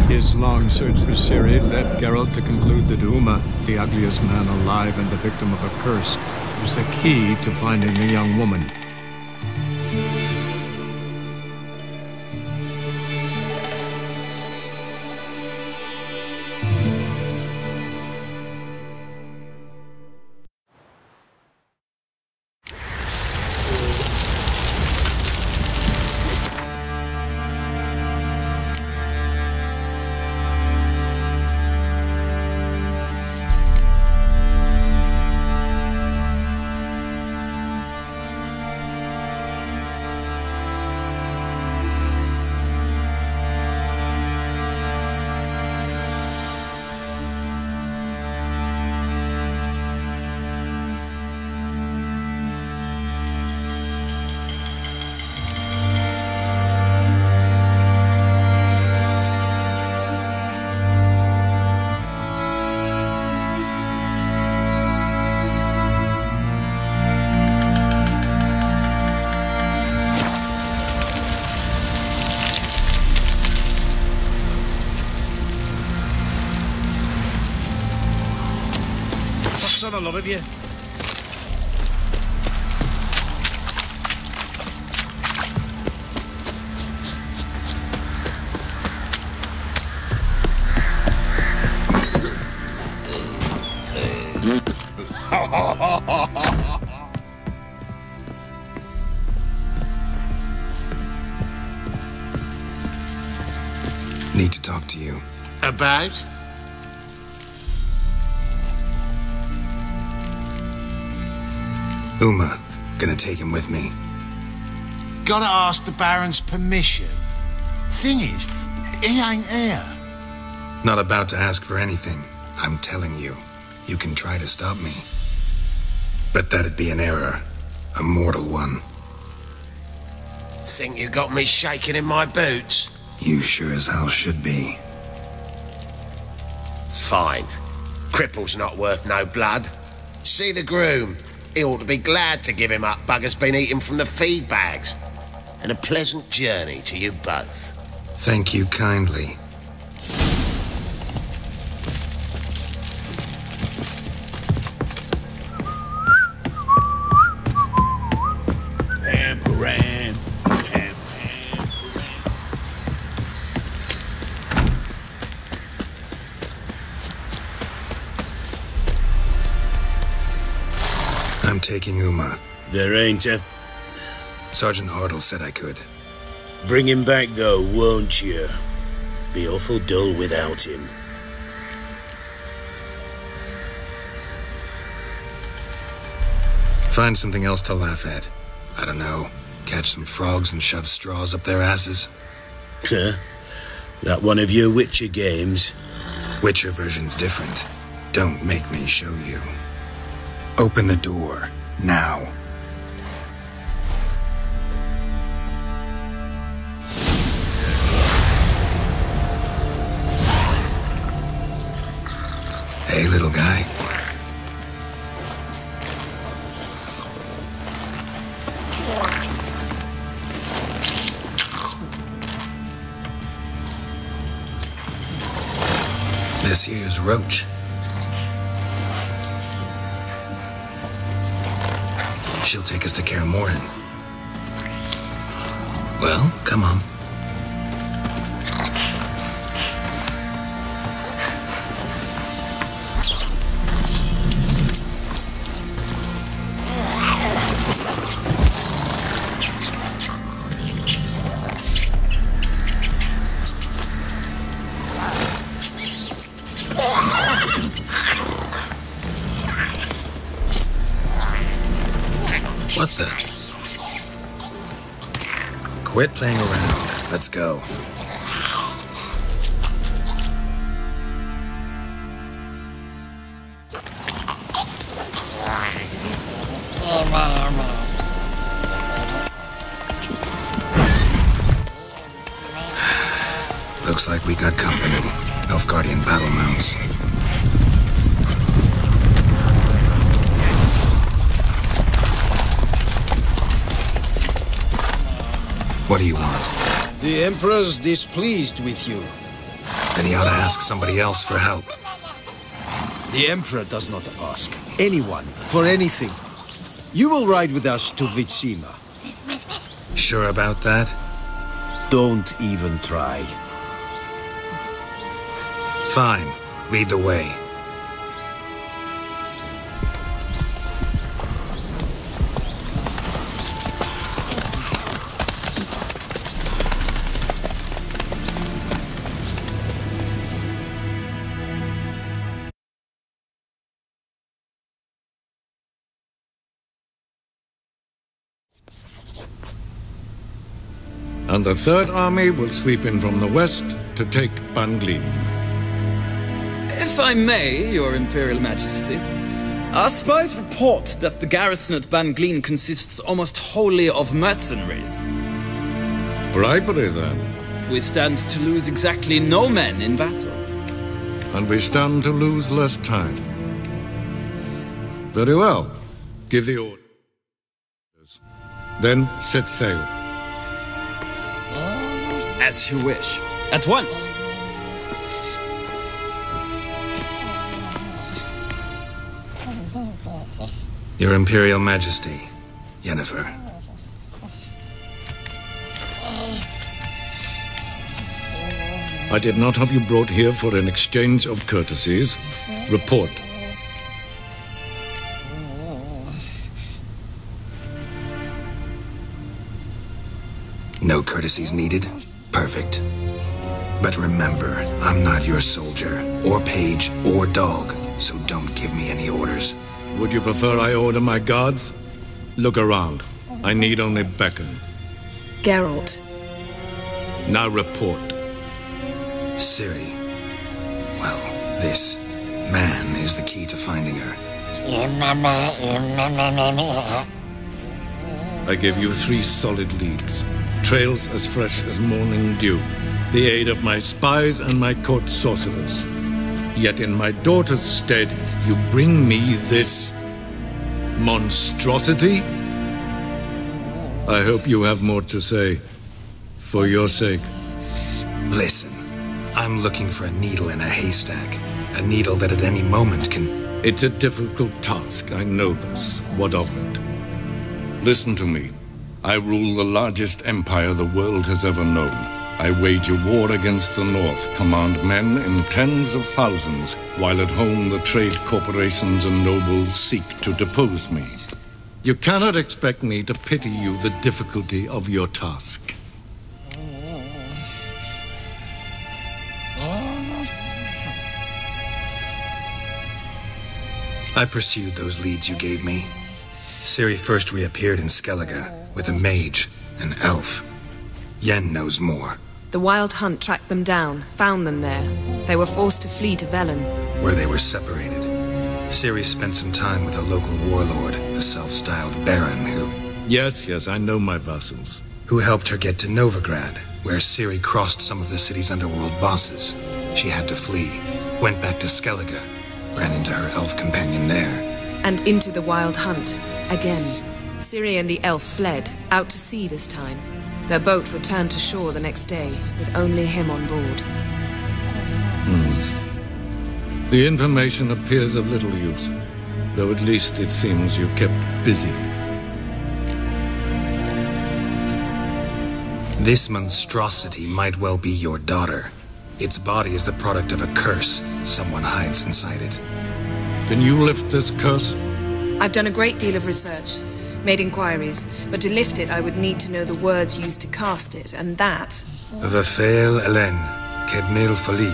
His long search for Ciri led Geralt to conclude that Uma, the ugliest man alive and the victim of a curse, was the key to finding the young woman. On a lot of you. Need to talk to you. About? Uma, gonna take him with me. Gotta ask the Baron's permission. Thing is, he ain't here. Not about to ask for anything. I'm telling you, you can try to stop me. But that'd be an error. A mortal one. Think you got me shaking in my boots? You sure as hell should be. Fine. Cripple's not worth no blood. See the groom. He ought to be glad to give him up. Bugger's been eating from the feed bags. And a pleasant journey to you both. Thank you kindly. I'm taking Uma. There ain't a... Sergeant Hartle said I could. Bring him back though, won't you? Be awful dull without him. Find something else to laugh at. I don't know, catch some frogs and shove straws up their asses. Huh? That one of your Witcher games? Witcher version's different. Don't make me show you. Open the door, now. Hey, little guy. This here's Roach. She'll take us to Kaer Morhen. Well, come on. What the? Quit playing around. Let's go. Looks like we got company. Nilfgaardian battle mounts. What do you want? The Emperor's displeased with you. Then he ought to ask somebody else for help. The Emperor does not ask anyone for anything. You will ride with us to Vitsima. Sure about that? Don't even try. Fine. Lead the way. And the Third Army will sweep in from the west to take Banglin. If I may, Your Imperial Majesty, our spies report that the garrison at Banglin consists almost wholly of mercenaries. Bribery, then. We stand to lose exactly no men in battle. And we stand to lose less time. Very well. Give the orders. Then set sail. As you wish. At once! Your Imperial Majesty, Yennefer. I did not have you brought here for an exchange of courtesies. Report. No courtesies needed. Perfect. But remember, I'm not your soldier, or page, or dog, so don't give me any orders. Would you prefer I order my guards? Look around. I need only beckon. Geralt. Now report. Ciri. Well, this man is the key to finding her. I give you 3 solid leads. Trails as fresh as morning dew. The aid of my spies and my court sorcerers. Yet in my daughter's stead, you bring me this monstrosity? I hope you have more to say. For your sake. Listen, I'm looking for a needle in a haystack. A needle that at any moment can... It's a difficult task, I know this. What of it? Listen to me. I rule the largest empire the world has ever known. I wage a war against the North, command men in tens of thousands, while at home the trade corporations and nobles seek to depose me. You cannot expect me to pity you the difficulty of your task. I pursued those leads you gave me. Ciri first reappeared in Skellige with a mage, an elf. Yen knows more. The Wild Hunt tracked them down, found them there. They were forced to flee to Velen, Where they were separated. Ciri spent some time with a local warlord, a self-styled baron Yes, I know my vassals. who helped her get to Novigrad, where Ciri crossed some of the city's underworld bosses. She had to flee, went back to Skellige, ran into her elf companion there. and into the Wild Hunt, again. Ciri and the elf fled, out to sea this time. Their boat returned to shore the next day, with only him on board. The information appears of little use, though at least it seems you kept busy. This monstrosity might well be your daughter. Its body is the product of a curse someone hides inside it. Can you lift this curse? I've done a great deal of research, made inquiries, but to lift it I would need to know the words used to cast it, and that... Vafeil Elen, Kedmil Fali,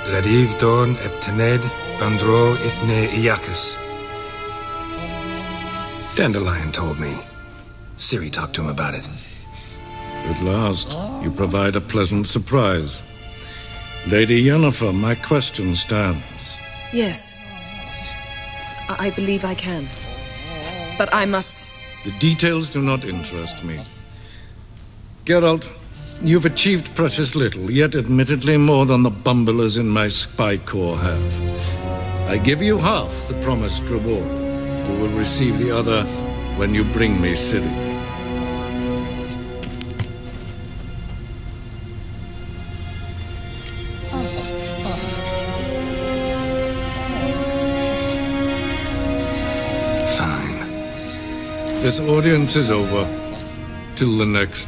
Gladiv Dorn Eptened, Bandro Ithne Iacus. Dandelion told me. Ciri talked to him about it. At last, you provide a pleasant surprise. Lady Yennefer, my question stands. Yes. I believe I can. But I must... The details do not interest me. Geralt, you've achieved precious little, yet admittedly more than the bumblers in my spy corps have. I give you half the promised reward. You will receive the other when you bring me Ciri. This audience is over. Till the next.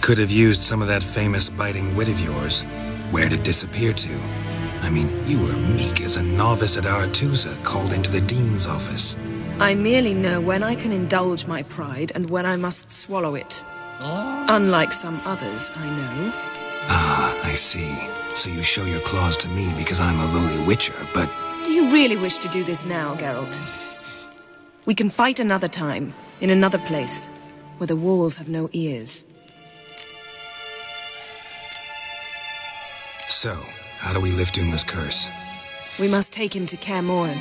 Could have used some of that famous biting wit of yours. Where'd it disappear to? I mean, you were meek as a novice at Aretusa called into the dean's office. I merely know when I can indulge my pride and when I must swallow it. Unlike some others, I know. Ah, I see. So you show your claws to me because I'm a lowly witcher, but... Do you really wish to do this now, Geralt? We can fight another time, in another place, where the walls have no ears. So, how do we lift Uma's curse? We must take him to Kaer Morhen.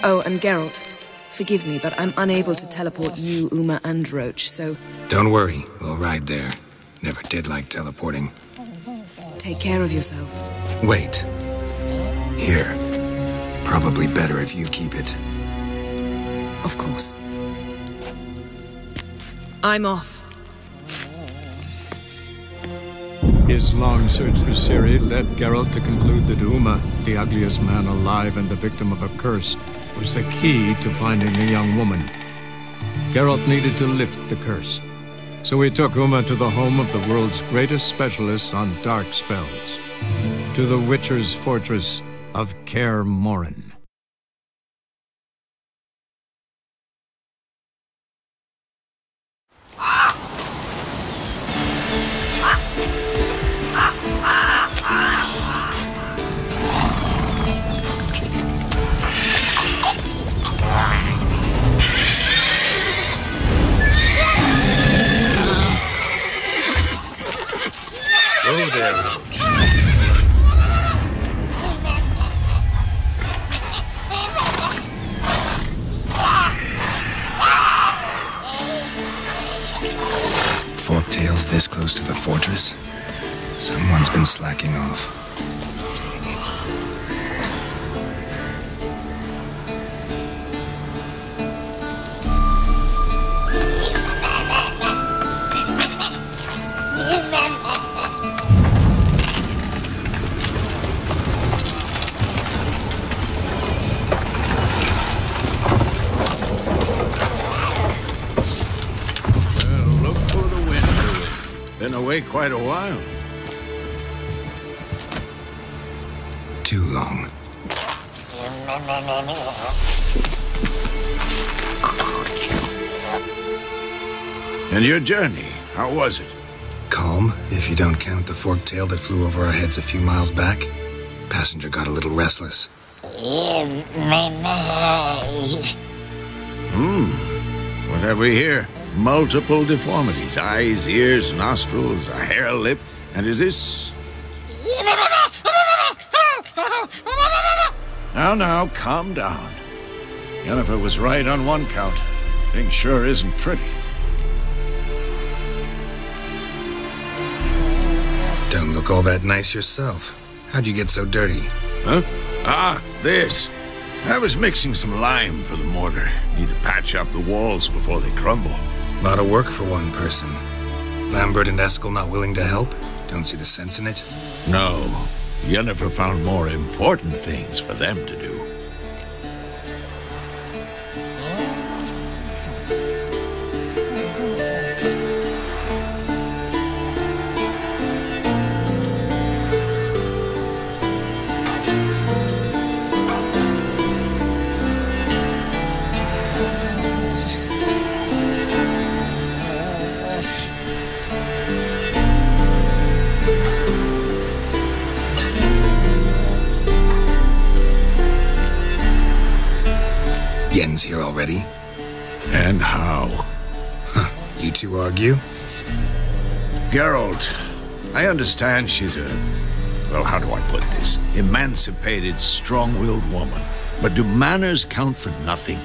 Oh, and Geralt, forgive me, but I'm unable to teleport you, Uma, and Roach, so... Don't worry, we'll ride there. Never did like teleporting. Take care of yourself. Wait. Here. Probably better if you keep it. Of course. I'm off. His long search for Ciri led Geralt to conclude that Uma, the ugliest man alive and the victim of a curse, was the key to finding the young woman. Geralt needed to lift the curse, so he took Uma to the home of the world's greatest specialists on dark spells, to the Witcher's fortress of Kaer Morhen. Go there, Roach. Forktails this close to the fortress? Someone's been slacking off. Been away quite a while. Too long. And your journey, how was it? Calm, if you don't count the forktail that flew over our heads a few miles back. Passenger got a little restless. What have we here? Multiple deformities. Eyes, ears, nostrils, a hair lip. And is this... Now, calm down. Yennefer was right on one count. Thing sure isn't pretty. Don't look all that nice yourself. How'd you get so dirty? Huh? Ah, this. I was mixing some lime for the mortar. Need to patch up the walls before they crumble. Lot of work for one person. Lambert and Eskel not willing to help? Don't see the sense in it? No. Yennefer found more important things for them to do. Yen's here already? And how? Huh. You two argue? Geralt, I understand she's a... well, how do I put this? Emancipated, strong-willed woman. But do manners count for nothing?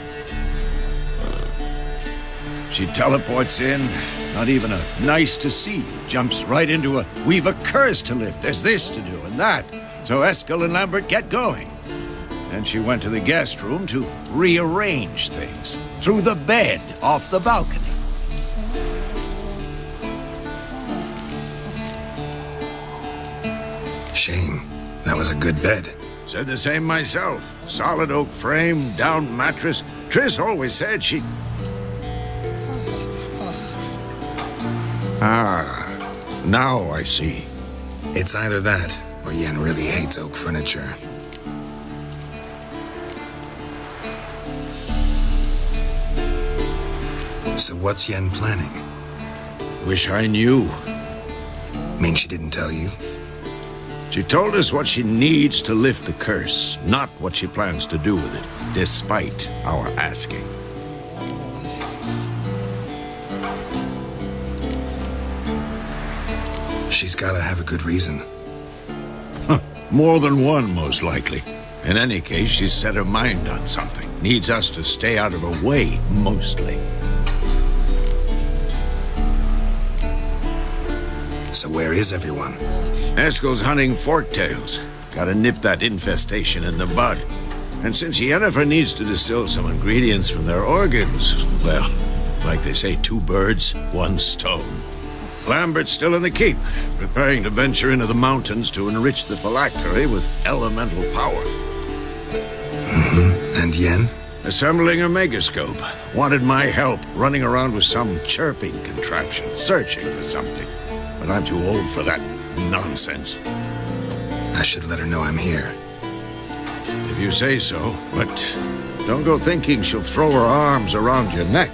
She teleports in, not even a nice to see you, jumps right into a, we've a curse to lift, there's this to do and that. So Eskel and Lambert get going. Then she went to the guest room to rearrange things. Threw the bed off the balcony. Shame. That was a good bed. Said the same myself. Solid oak frame, down mattress. Triss always said she... Ah, now I see. It's either that, or Yen really hates oak furniture. So what's Yen planning? Wish I knew. Mean she didn't tell you? She told us what she needs to lift the curse, not what she plans to do with it, despite our asking. She's gotta have a good reason. More than one, most likely. In any case, she's set her mind on something. Needs us to stay out of her way, mostly. So where is everyone? Eskel's hunting forktails. Gotta nip that infestation in the bud. And since Yennefer needs to distill some ingredients from their organs, well, like they say, 2 birds, 1 stone. Lambert's still in the keep, preparing to venture into the mountains to enrich the phylactery with elemental power. And Yen? Assembling a megascope. Wanted my help running around with some chirping contraption, searching for something. But I'm too old for that nonsense. I should let her know I'm here. If you say so, but don't go thinking she'll throw her arms around your neck.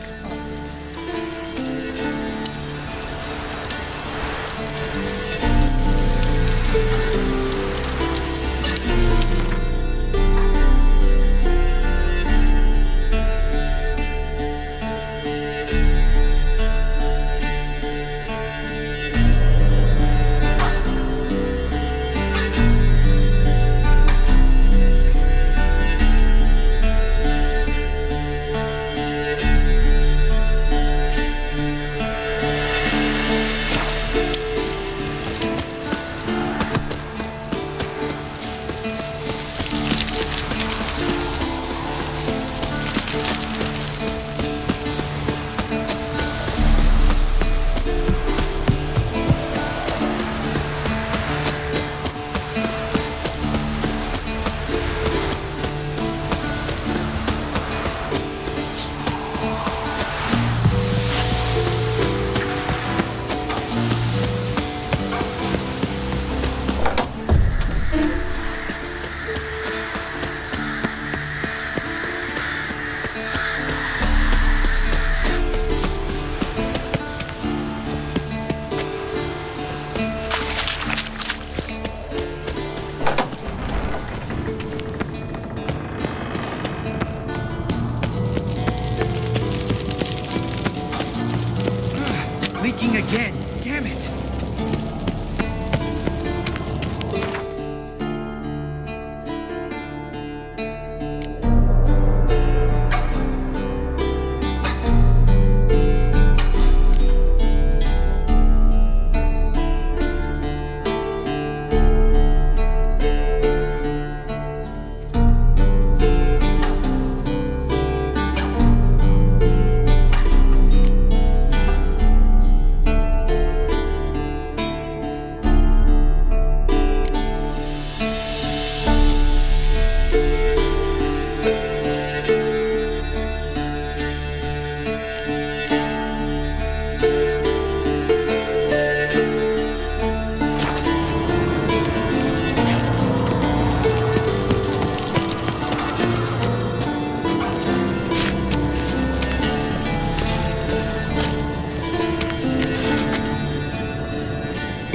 Again, damn it!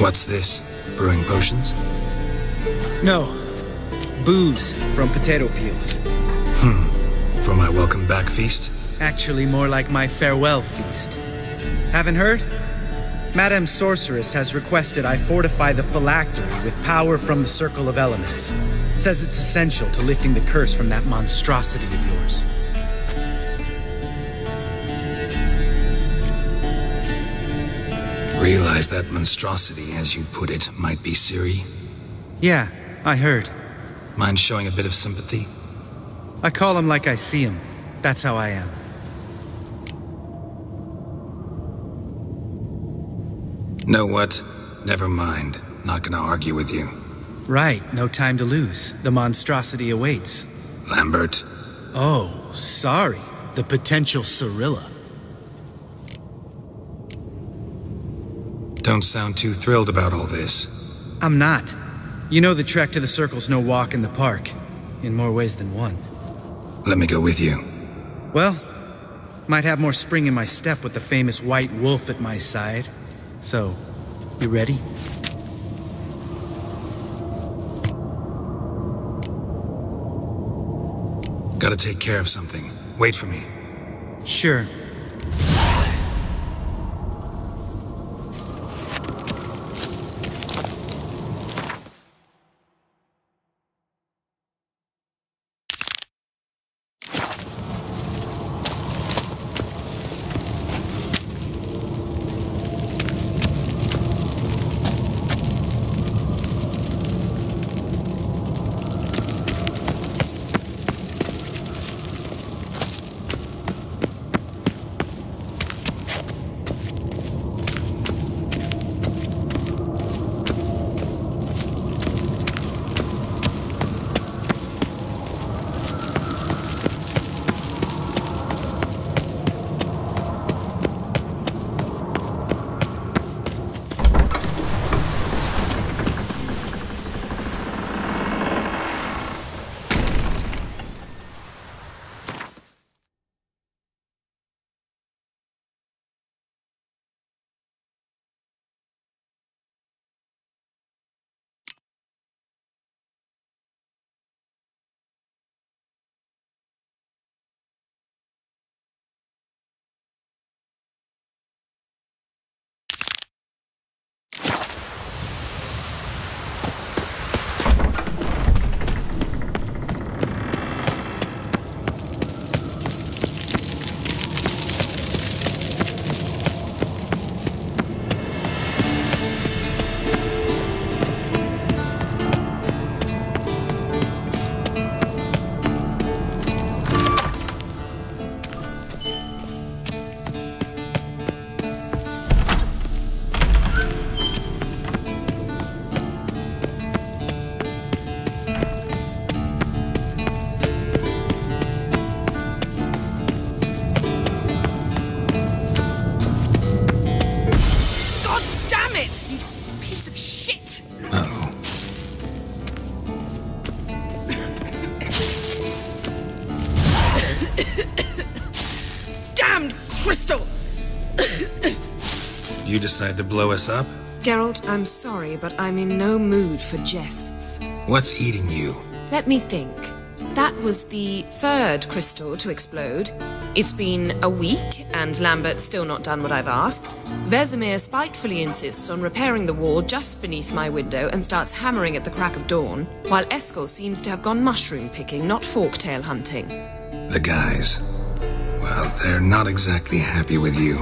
What's this? Brewing potions? No. Booze from potato peels. For my welcome back feast? Actually, more like my farewell feast. Haven't heard? Madame Sorceress has requested I fortify the phylactery with power from the Circle of Elements. Says it's essential to lifting the curse from that monstrosity of yours. Realize that monstrosity, as you put it, might be Ciri? Yeah, I heard. Mind showing a bit of sympathy? I call him like I see him. That's how I am. Know what? Never mind. Not gonna argue with you. Right, no time to lose. The monstrosity awaits. Lambert? Oh, sorry. The potential Cirilla. Don't sound too thrilled about all this. I'm not. You know the trek to the Circle's no walk in the park. In more ways than one. Let me go with you. Well, might have more spring in my step with the famous white wolf at my side. So, you ready? Gotta take care of something. Wait for me. Sure. You decide to blow us up? Geralt, I'm sorry, but I'm in no mood for jests. What's eating you? Let me think. That was the third crystal to explode. It's been a week, and Lambert's still not done what I've asked. Vesemir spitefully insists on repairing the wall just beneath my window and starts hammering at the crack of dawn, while Eskel seems to have gone mushroom picking, not forktail hunting. The guys. Well, they're not exactly happy with you.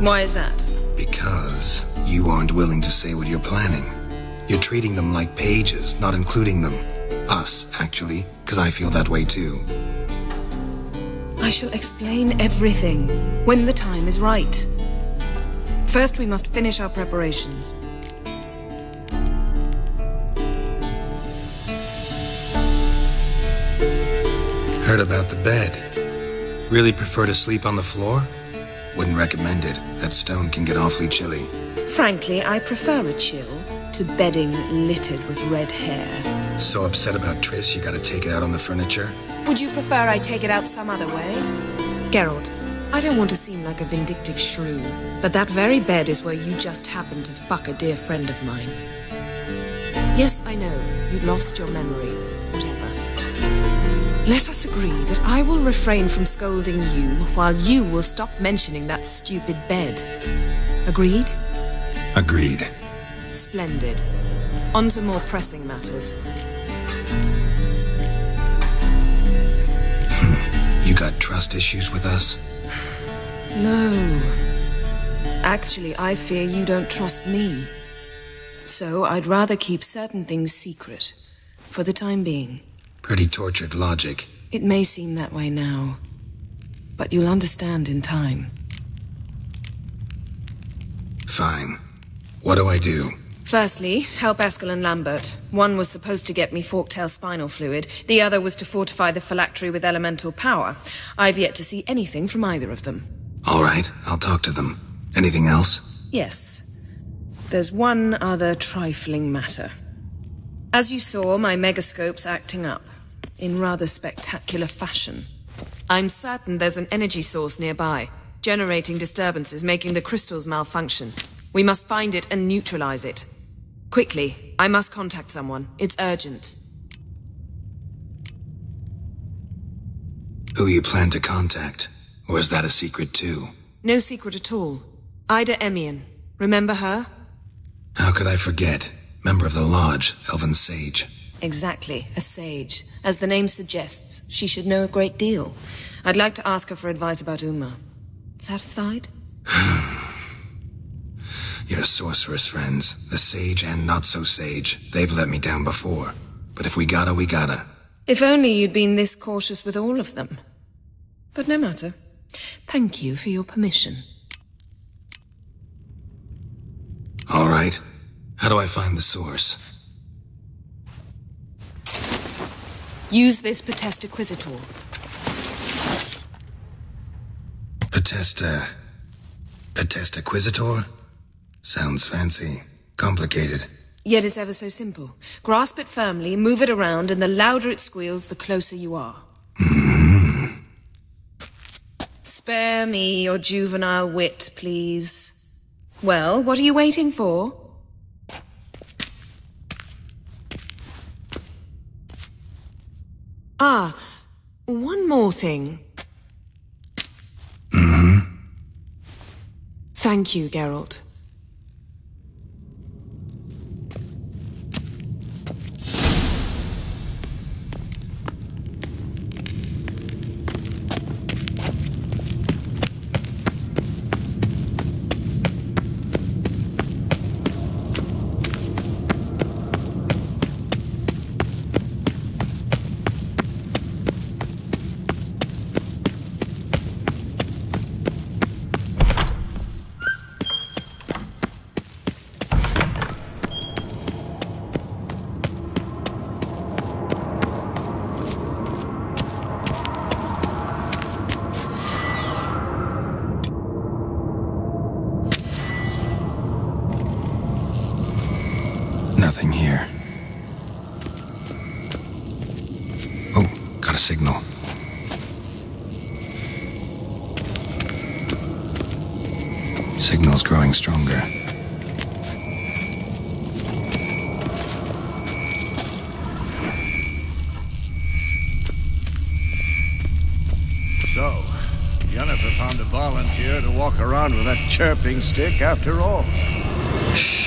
Why is that? Because you aren't willing to say what you're planning. You're treating them like pages, not including them. Us, actually, because I feel that way too. I shall explain everything when the time is right. First, we must finish our preparations. Heard about the bed. Really prefer to sleep on the floor? Wouldn't recommend it. That stone can get awfully chilly. Frankly, I prefer a chill to bedding littered with red hair. So upset about Triss, you gotta take it out on the furniture? Would you prefer I take it out some other way? Geralt, I don't want to seem like a vindictive shrew, but that very bed is where you just happened to fuck a dear friend of mine. Yes, I know, you'd lost your memory. Whatever. Let us agree that I will refrain from scolding you while you will stop mentioning that stupid bed. Agreed? Agreed. Splendid. On to more pressing matters. You got trust issues with us? No. Actually, I fear you don't trust me. So I'd rather keep certain things secret, for the time being. Pretty tortured logic. It may seem that way now, but you'll understand in time. Fine. What do I do? Firstly, help Eskel and Lambert. One was supposed to get me forktail spinal fluid, the other was to fortify the phylactery with elemental power. I've yet to see anything from either of them. All right, I'll talk to them. Anything else? Yes. There's one other trifling matter. As you saw, my megascope's acting up, in rather spectacular fashion. I'm certain there's an energy source nearby, generating disturbances, making the crystals malfunction. We must find it and neutralize it. Quickly, I must contact someone. It's urgent. Who you plan to contact? Or is that a secret too? No secret at all. Ida Emian. Remember her? How could I forget? Member of the Lodge, Elven Sage. Exactly, a sage. As the name suggests, she should know a great deal. I'd like to ask her for advice about Uma. Satisfied? Your sorceress friends, the sage and not-so-sage, they've let me down before. But if we gotta, we gotta. If only you'd been this cautious with all of them. But no matter. Thank you for your permission. All right. How do I find the source? Use this Patest Acquisitor. Patest Acquisitor? Sounds fancy. Complicated. Yet it's ever so simple. Grasp it firmly, move it around, and the louder it squeals, the closer you are. Spare me your juvenile wit, please. Well, what are you waiting for? Ah, one more thing. Thank you, Geralt. Nothing here. Oh, got a signal. Signal's growing stronger. So, Jennifer found a volunteer to walk around with that chirping stick after all. Shh.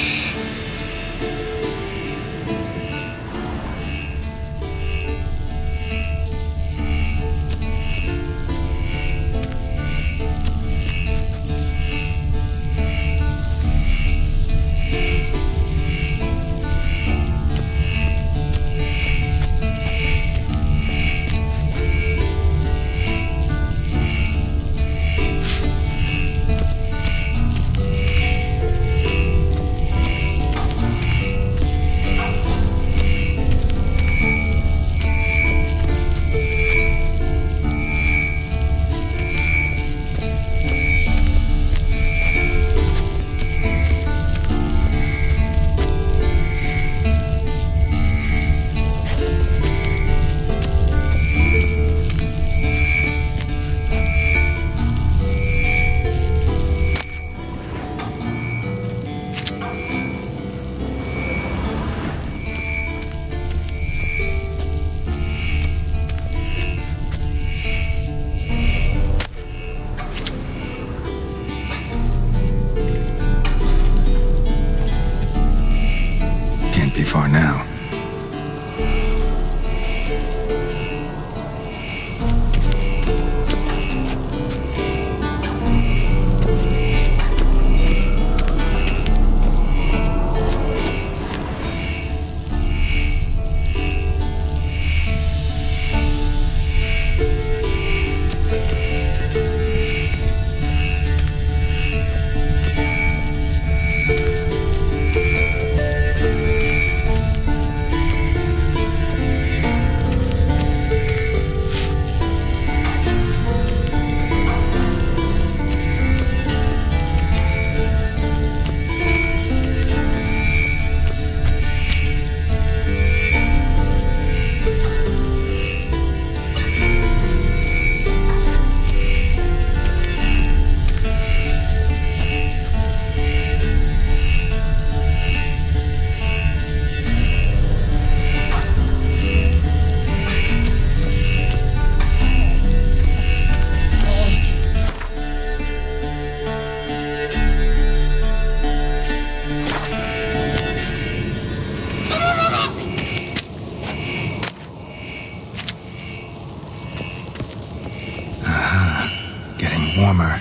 Warmer.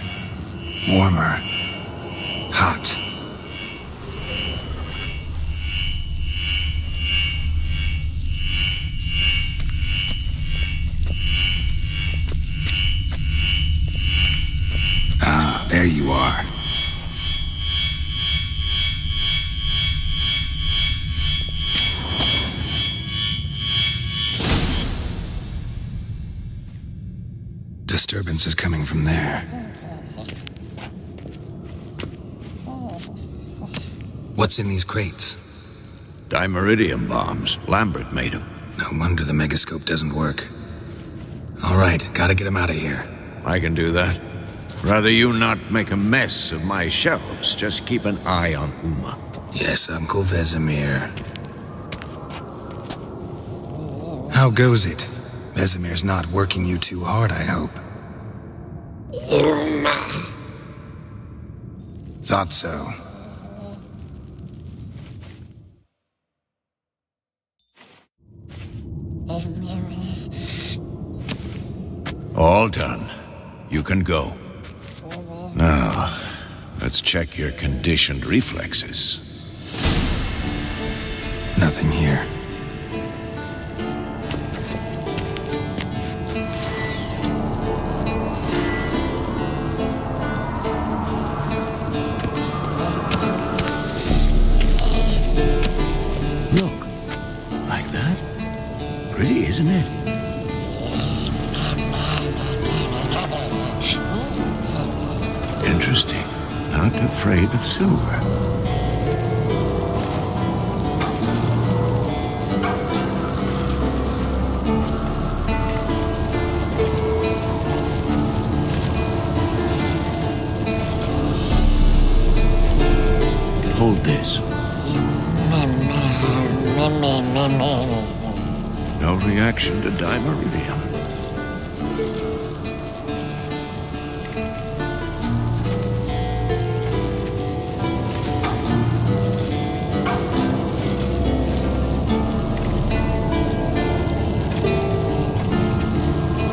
Warmer. Hot. Ah, there you are. Disturbance is coming from there. What's in these crates? Dimeridium bombs. Lambert made them. No wonder the megascope doesn't work. All right, gotta get him out of here. I can do that. Rather you not make a mess of my shelves. Just keep an eye on Uma. Yes, Uncle Vesemir. How goes it? Vesemir's not working you too hard, I hope. Thought so. All done. You can go. Now, let's check your conditioned reflexes. Nothing here. Look. Like that? Pretty, isn't it? Interesting. Not afraid of silver. Hold this. No reaction to dimeridium.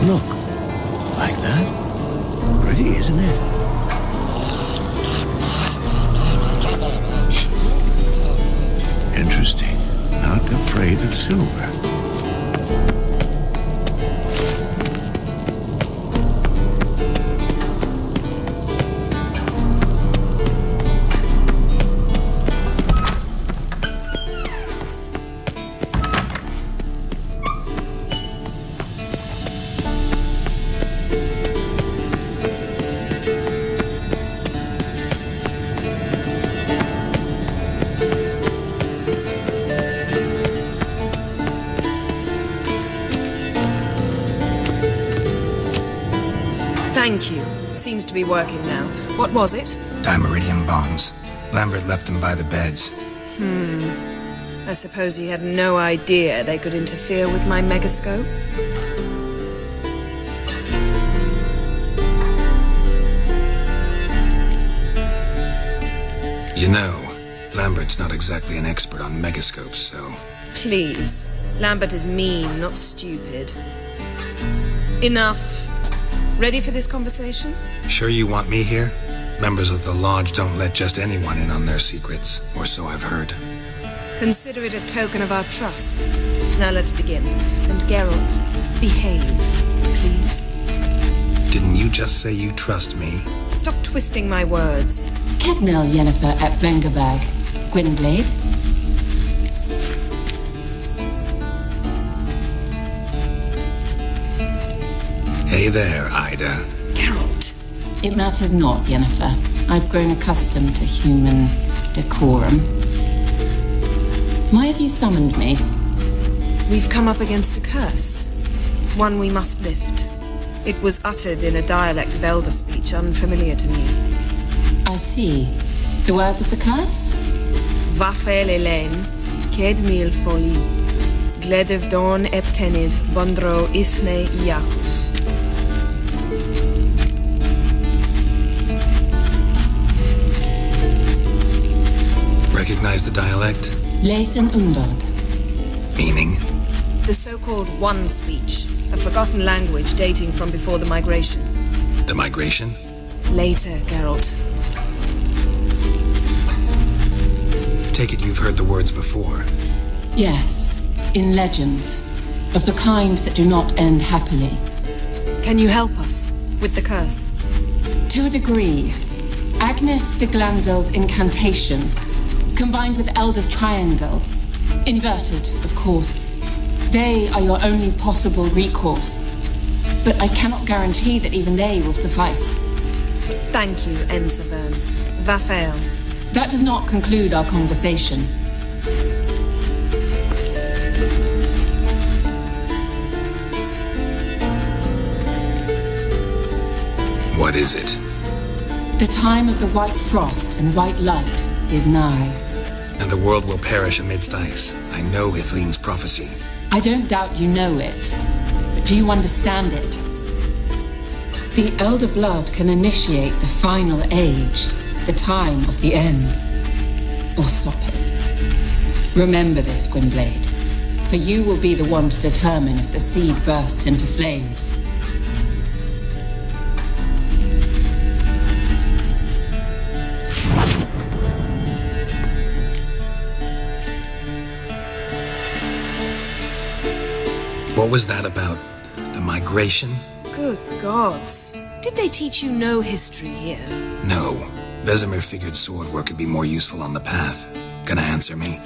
Look, like that? Pretty, isn't it? Interesting. Not afraid of silver. Thank you. Seems to be working now. What was it? Dimeridium bombs. Lambert left them by the beds. I suppose he had no idea they could interfere with my megascope? You know, Lambert's not exactly an expert on megascopes, so... Please. Lambert is mean, not stupid. Enough. Ready for this conversation? Sure you want me here? Members of the Lodge don't let just anyone in on their secrets, or so I've heard. Consider it a token of our trust. Now let's begin. And Geralt, behave, please. Didn't you just say you trust me? Stop twisting my words. Cagnell Yennefer at Vengerberg. Gwynblade. Hey there, Ida. Geralt. It matters not, Yennefer. I've grown accustomed to human decorum. Why have you summoned me? We've come up against a curse. One we must lift. It was uttered in a dialect of Elder speech unfamiliar to me. I see. The words of the curse? Vafel Elaine, Ked mil foli, Gledev don eptenid, Bondro isne iachus. Recognize the dialect? Lathan Undod. Meaning? The so-called One speech, a forgotten language dating from before the migration. The migration? Later, Geralt. Take it you've heard the words before. Yes, in legends. Of the kind that do not end happily. Can you help us with the curse? To a degree. Agnes de Glanville's incantation, combined with Elder's triangle, inverted, of course. They are your only possible recourse. But I cannot guarantee that even they will suffice. Thank you, Ensevern. Vafael. That does not conclude our conversation. What is it? The time of the white frost and white light is nigh. And the world will perish amidst ice. I know Ithleen's prophecy. I don't doubt you know it, but do you understand it? The Elder Blood can initiate the final age, the time of the end, or stop it. Remember this, Gwynblade, for you will be the one to determine if the seed bursts into flames. What was that about? The migration? Good gods. Did they teach you no history here? No. Vesemir figured sword work could be more useful on the path. Gonna answer me?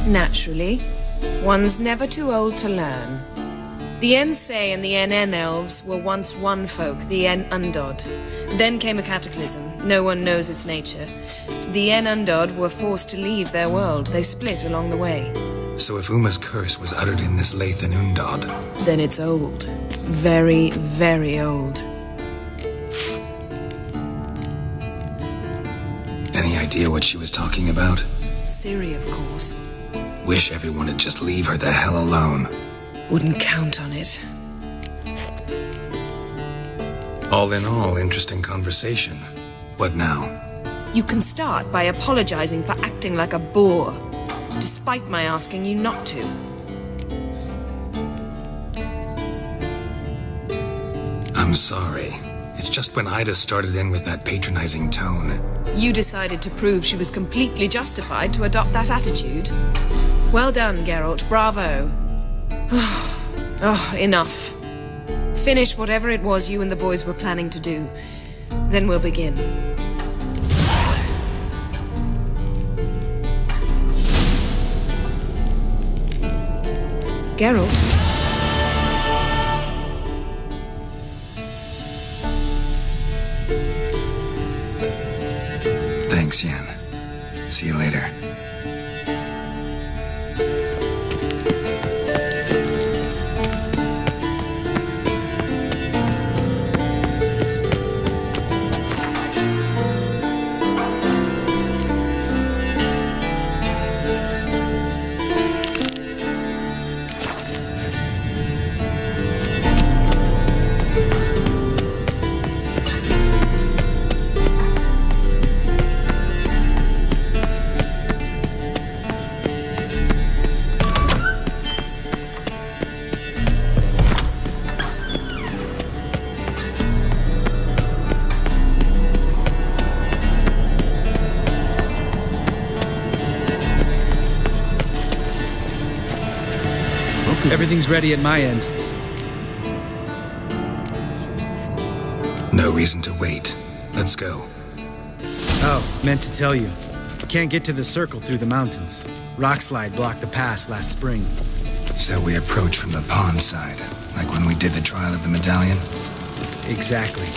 Naturally. One's never too old to learn. The Ensei and the NN elves were once one folk, the En Undod. Then came a cataclysm. No one knows its nature. The En Undod were forced to leave their world. They split along the way. So if Uma's curse was uttered in this Lathan Undod... Then it's old. Very, very old. Any idea what she was talking about? Ciri, of course. Wish everyone would just leave her the hell alone. Wouldn't count on it. All in all, interesting conversation. What now? You can start by apologizing for acting like a boor, despite my asking you not to. I'm sorry. It's just when Ida started in with that patronizing tone. You decided to prove she was completely justified to adopt that attitude. Well done, Geralt. Bravo. Oh, enough. Finish whatever it was you and the boys were planning to do. Then we'll begin. Geralt? Thanks, Yen. See you later. Everything's ready at my end. No reason to wait. Let's go. Oh, meant to tell you. Can't get to the circle through the mountains. Rockslide blocked the pass last spring. So we approach from the pond side, like when we did the trial of the medallion? Exactly.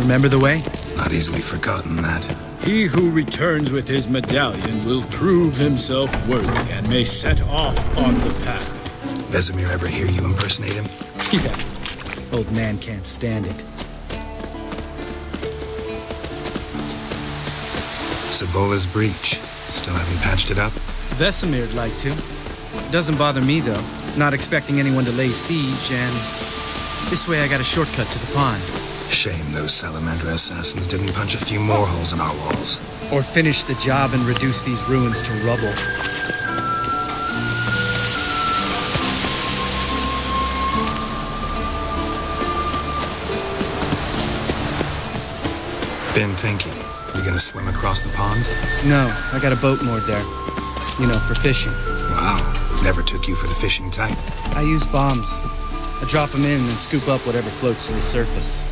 Remember the way? Not easily forgotten, that. He who returns with his medallion will prove himself worthy and may set off on the path. Vesemir ever hear you impersonate him? Yeah. Old man can't stand it. Savola's breach. Still haven't patched it up? Vesemir'd like to. Doesn't bother me, though. Not expecting anyone to lay siege, and this way I got a shortcut to the pond. Shame those Salamander assassins didn't punch a few more holes in our walls. Or finish the job and reduce these ruins to rubble. Been thinking. We gonna swim across the pond? No, I got a boat moored there. You know, for fishing. Wow. Never took you for the fishing type. I use bombs. I drop them in and scoop up whatever floats to the surface.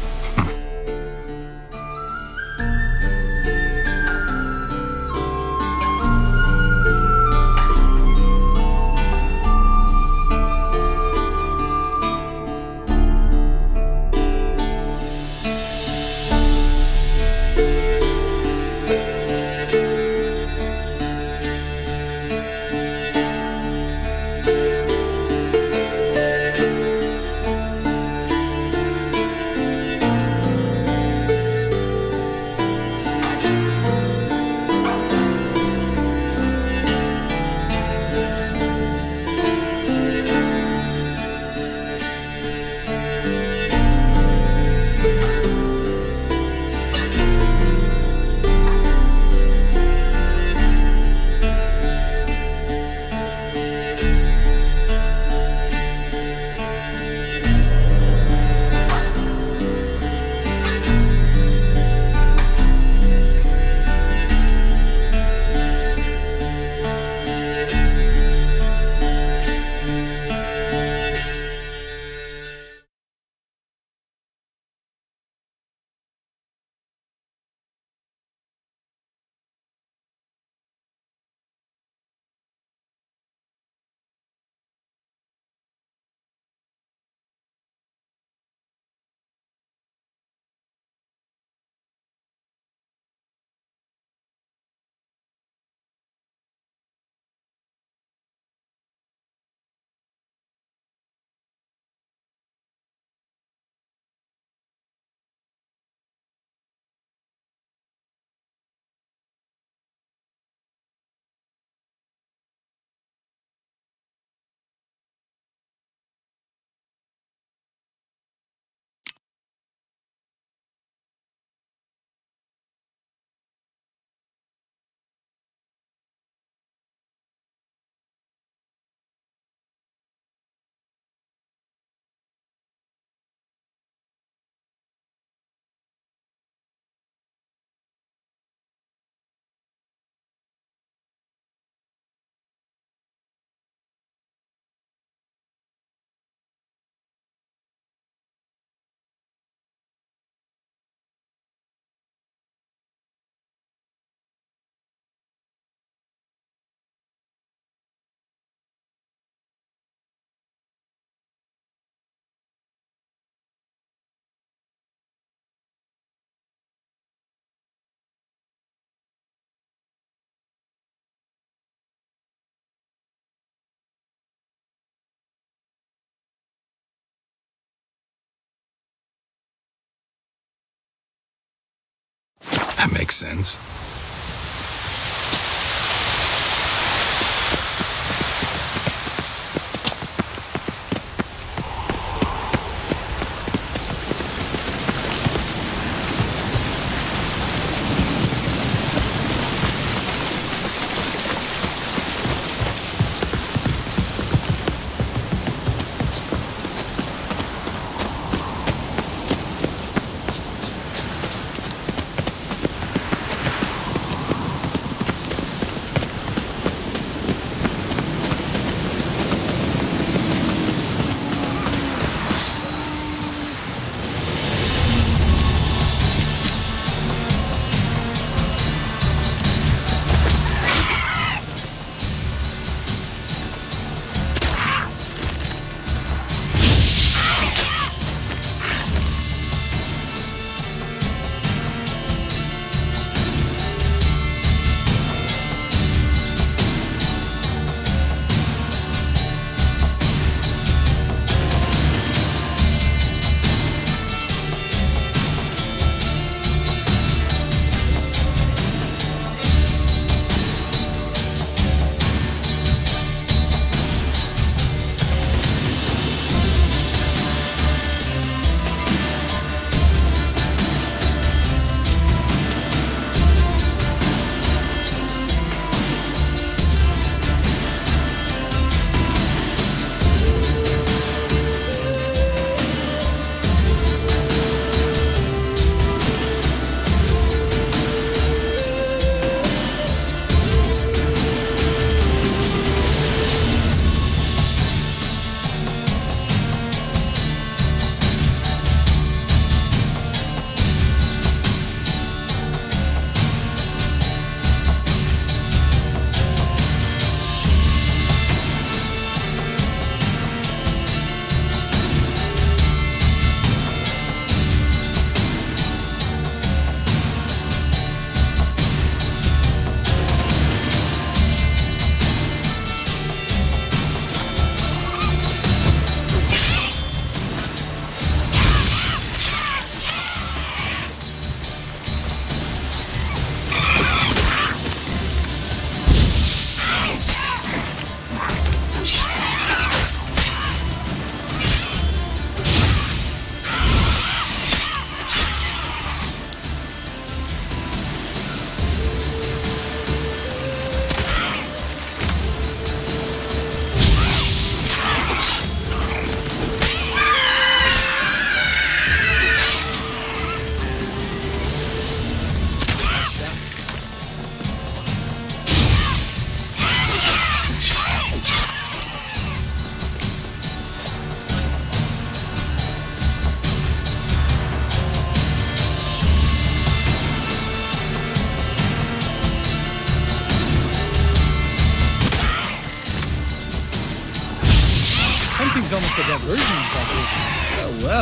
That makes sense.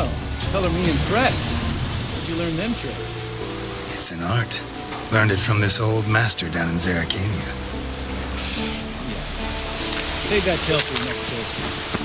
Well, color me impressed. Where'd you learn them tricks? It's an art. Learned it from this old master down in Zeracania. Yeah. Save that tale for the next sorceress.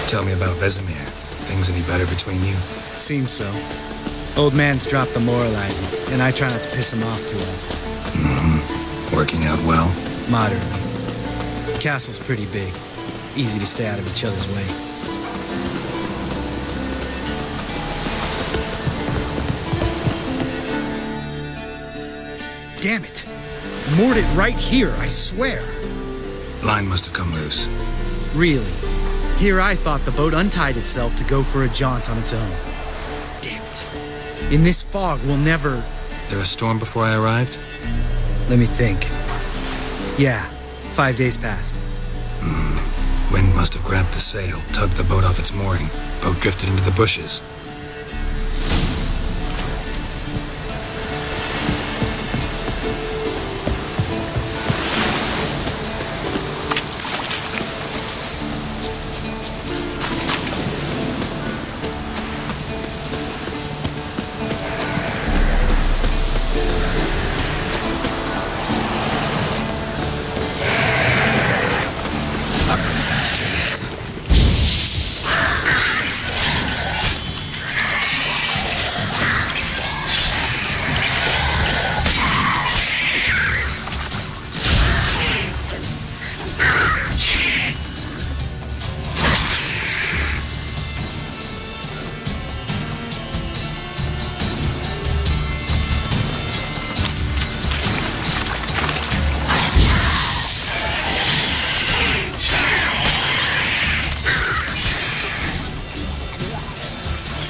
Tell me about Vesemir. Things any better between you? Seems so. Old man's dropped the moralizing, and I try not to piss him off too often. Mm-hmm. Working out well? Moderately. The castle's pretty big. Easy to stay out of each other's way. Damn it! Moored it right here, I swear! Line must have come loose. Really? Here I thought the boat untied itself to go for a jaunt on its own. Damn it. In this fog, we'll never... There a storm before I arrived? Let me think. Yeah, 5 days passed. Wind must have grabbed the sail, tugged the boat off its mooring. Boat drifted into the bushes.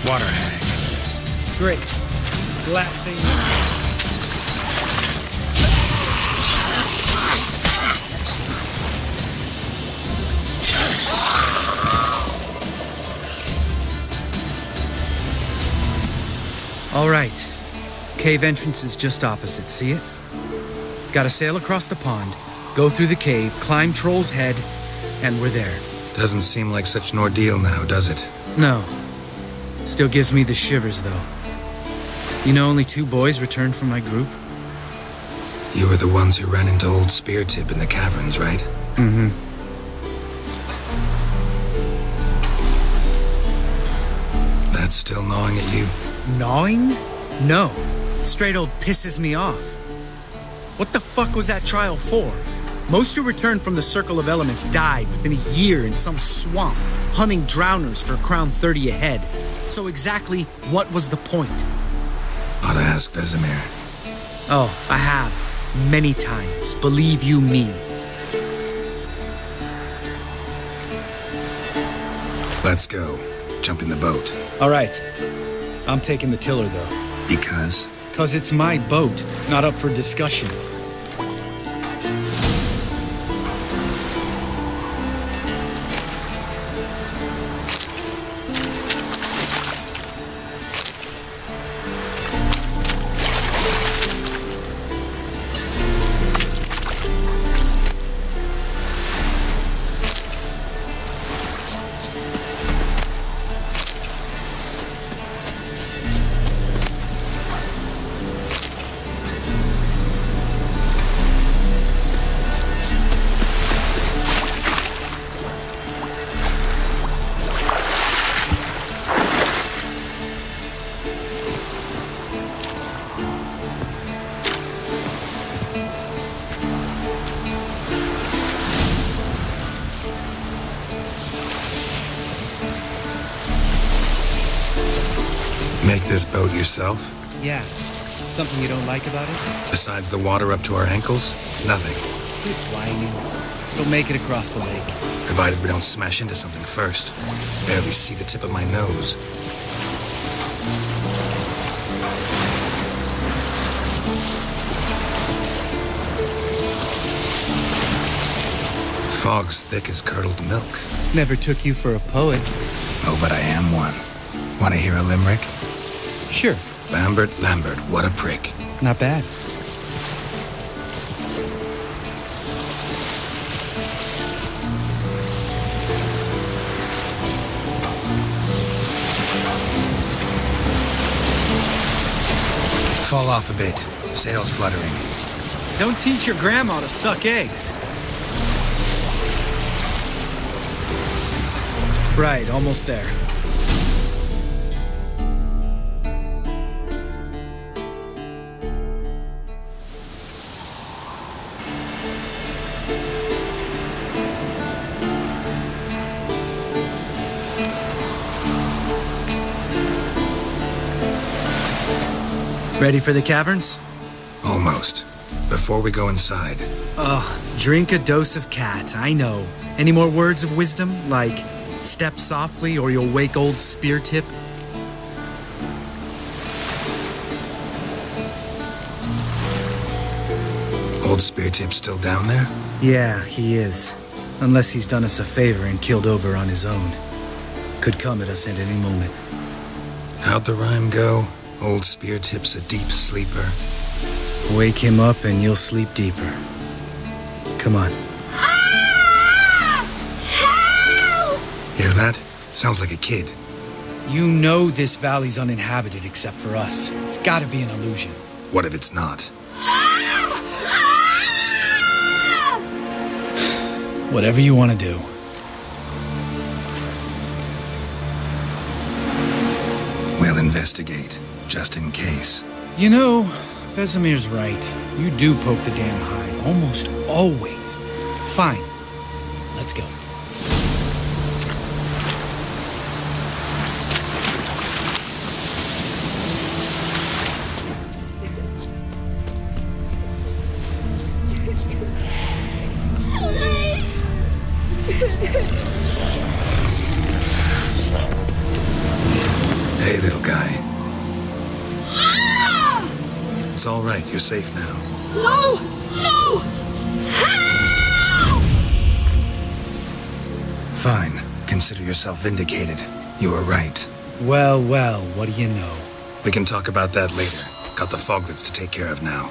Water hag. Great. The last thing... All right. Cave entrance is just opposite, see it? Gotta sail across the pond, go through the cave, climb Troll's Head, and we're there. Doesn't seem like such an ordeal now, does it? No. Still gives me the shivers, though. You know only 2 boys returned from my group? You were the ones who ran into old Spear Tip in the caverns, right? Mm-hmm. That's still gnawing at you? Gnawing? No. Straight old pisses me off. What the fuck was that trial for? Most who returned from the Circle of Elements died within a year in some swamp, hunting drowners for a crown 30 a head. So exactly what was the point? Ought to ask Vesemir. Oh, I have. Many times. Believe you me. Let's go. Jump in the boat. All right. I'm taking the tiller, though. Because? 'Cause it's my boat, not up for discussion. Make this boat yourself? Yeah. Something you don't like about it? Besides the water up to our ankles? Nothing. Quit whining. We'll make it across the lake. Provided we don't smash into something first. Barely see the tip of my nose. Fog's thick as curdled milk. Never took you for a poet. Oh, but I am one. Want to hear a limerick? Sure. Lambert, what a prick. Not bad. Fall off a bit. Sails fluttering. Don't teach your grandma to suck eggs. Right, almost there. Ready for the caverns? Almost. Before we go inside. Ugh, drink a dose of cat, I know. Any more words of wisdom, like step softly or you'll wake old spear tip? Old spear tip still down there? Yeah, he is. Unless he's done us a favor and killed over on his own. Could come at us at any moment. How'd the rhyme go? Old spear tip's a deep sleeper. Wake him up and you'll sleep deeper. Come on. Hear that? Sounds like a kid. You know this valley's uninhabited except for us. It's gotta be an illusion. What if it's not? Whatever you want to do. We'll investigate, just in case. You know, Vesemir's right. You do poke the damn hive, almost always. Fine. Let's go. Hey, little guy. It's all right. You're safe now. No! No! Help! Fine. Consider yourself vindicated. You were right. Well, well, what do you know? We can talk about that later. Got the foglets to take care of now.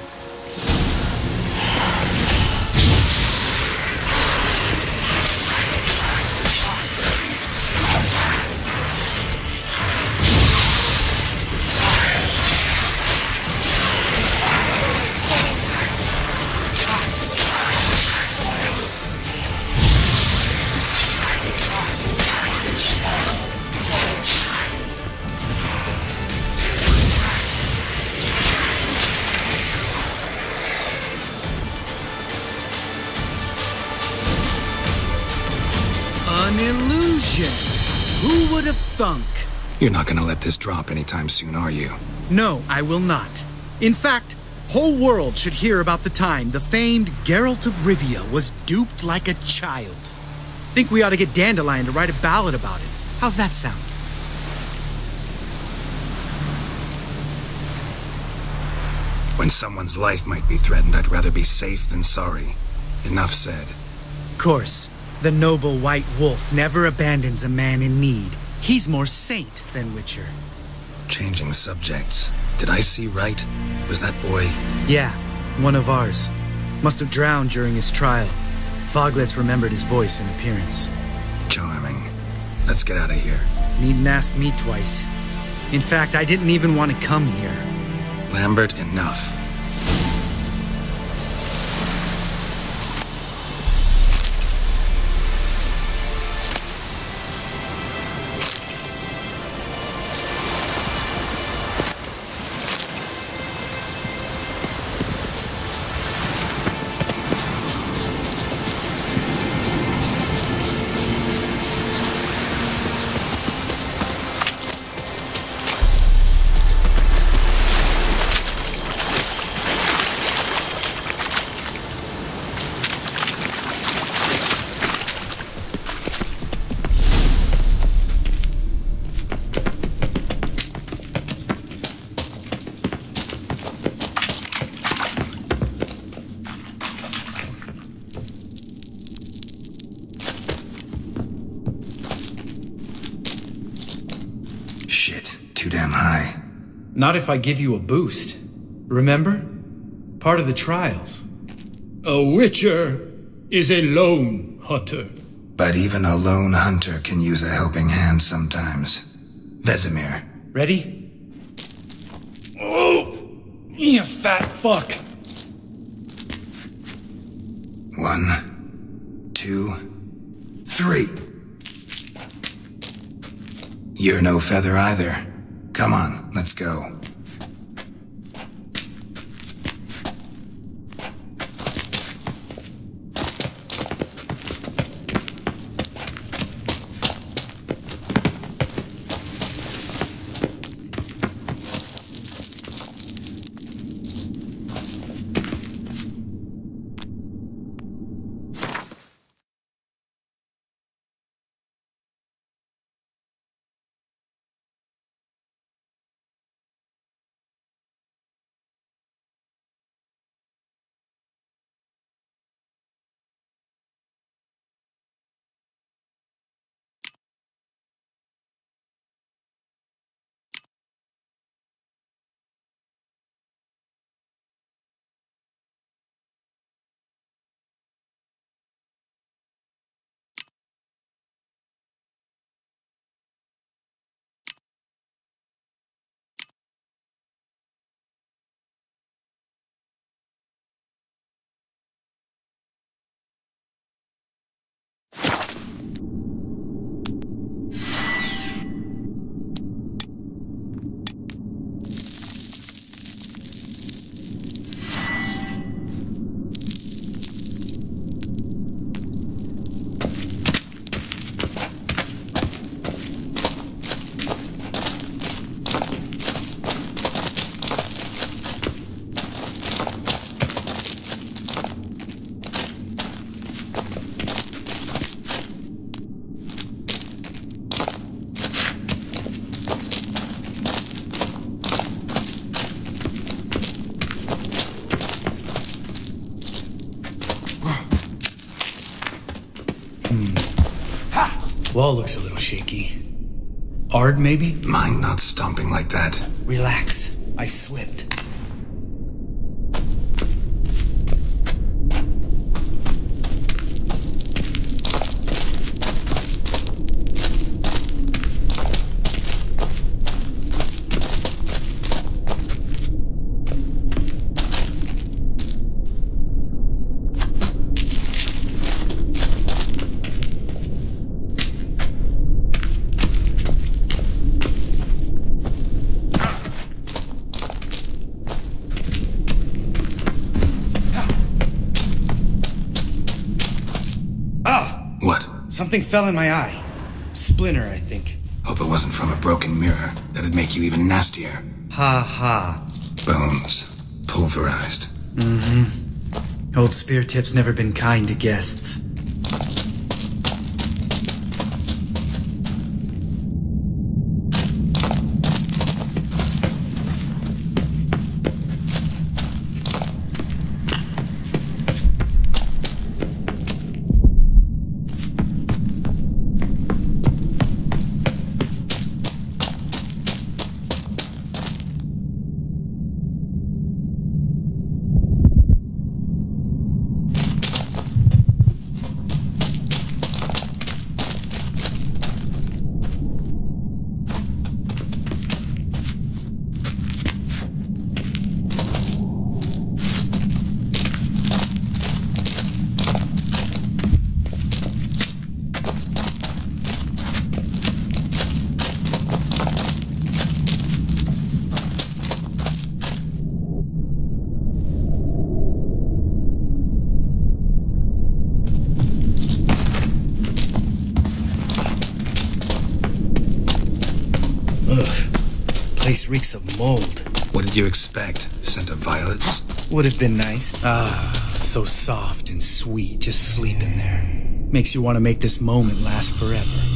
An illusion! Who would have thunk? You're not gonna let this drop anytime soon, are you? No, I will not. In fact, whole world should hear about the time the famed Geralt of Rivia was duped like a child. Think we ought to get Dandelion to write a ballad about it. How's that sound? When someone's life might be threatened, I'd rather be safe than sorry. Enough said. Course, the noble white wolf never abandons a man in need. He's more saint than witcher. Changing subjects. Did I see right? Was that boy? Yeah, one of ours. Must have drowned during his trial. Foglets remembered his voice and appearance. Charming. Let's get out of here. Needn't ask me twice. In fact, I didn't even want to come here. Lambert, enough. too damn high. Not if I give you a boost. Remember? Part of the trials. A witcher is a lone hunter. But even a lone hunter can use a helping hand sometimes. Vesemir. Ready? Oh! You fat fuck! 1, 2, 3. You're no feather either. Come on, let's go. Wall looks a little shaky. Ard, maybe? Mind not stomping like that. Relax. I slipped. Something fell in my eye. Splinter, I think. Hope it wasn't from a broken mirror. That'd make you even nastier. Ha ha. Bones. Pulverized. Mm-hmm. Old Spear Tip's never been kind to guests. Place reeks of mold. What did you expect? Scent of violets? Would have been nice. Ah, so soft and sweet, just sleeping there. Makes you want to make this moment last forever.